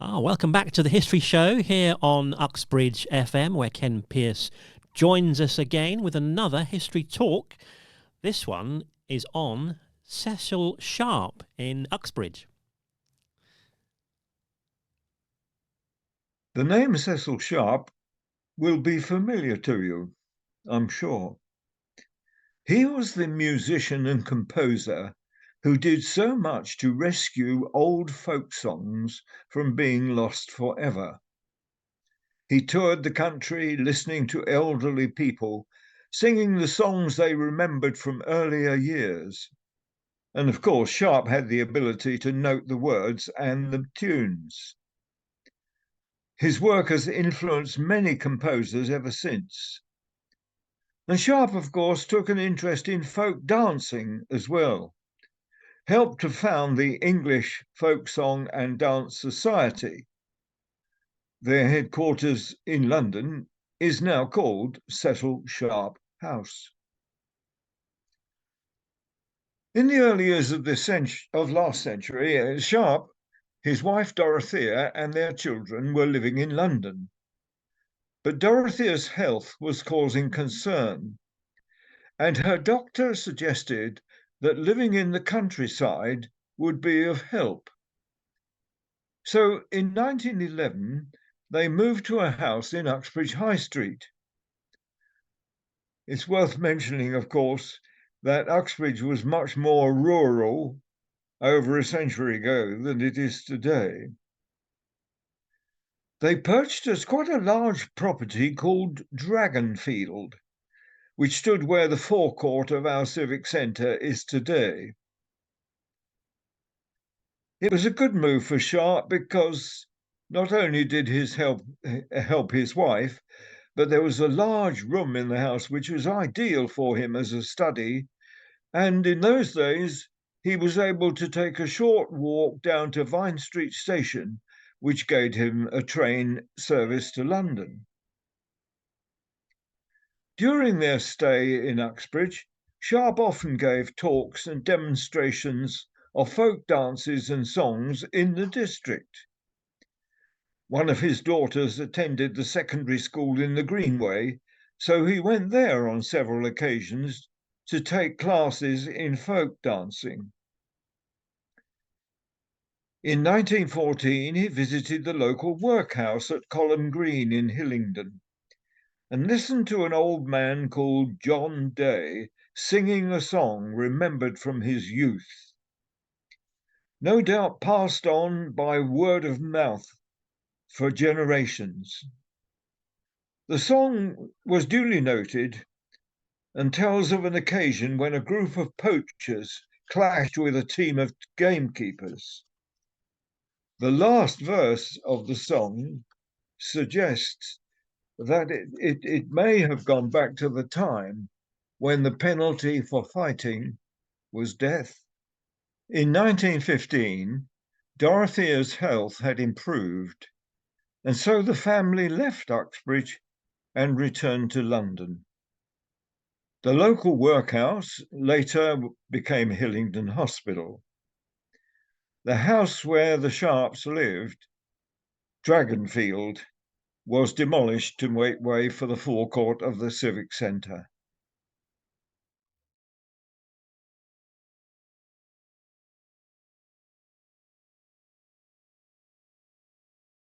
Welcome back to the History Show here on Uxbridge FM, where Ken Pearce joins us again with another history talk. This one is on Cecil Sharp in Uxbridge. The name Cecil Sharp will be familiar to you, I'm sure. He was the musician and composer who did so much to rescue old folk songs from being lost forever. He toured the country listening to elderly people singing the songs they remembered from earlier years. And of course, Sharp had the ability to note the words and the tunes. His work has influenced many composers ever since. And Sharp, of course, took an interest in folk dancing as well, helped to found the English Folk Song and Dance Society. Their headquarters in London is now called Cecil Sharp House. In the early years of last century, Sharp, his wife Dorothea, and their children were living in London. But Dorothea's health was causing concern, and her doctor suggested that living in the countryside would be of help. So in 1911, they moved to a house in Uxbridge High Street. It's worth mentioning, of course, that Uxbridge was much more rural over a century ago than it is today. They purchased quite a large property called Dragonfield, which stood where the forecourt of our civic centre is today. It was a good move for Sharp because not only did his help his wife, but there was a large room in the house which was ideal for him as a study. And in those days, he was able to take a short walk down to Vine Street Station, which gave him a train service to London. During their stay in Uxbridge, Sharp often gave talks and demonstrations of folk dances and songs in the district. One of his daughters attended the secondary school in the Greenway, so he went there on several occasions to take classes in folk dancing. In 1914, he visited the local workhouse at Colham Green in Hillingdon and listened to an old man called John Day singing a song remembered from his youth, no doubt passed on by word of mouth for generations. The song was duly noted and tells of an occasion when a group of poachers clashed with a team of gamekeepers. The last verse of the song suggests that it may have gone back to the time when the penalty for fighting was death. In 1915, Dorothea's health had improved, and so the family left Uxbridge and returned to London. The local workhouse later became Hillingdon Hospital. The house where the Sharps lived, Dragonfield, was demolished to make way for the forecourt of the civic centre.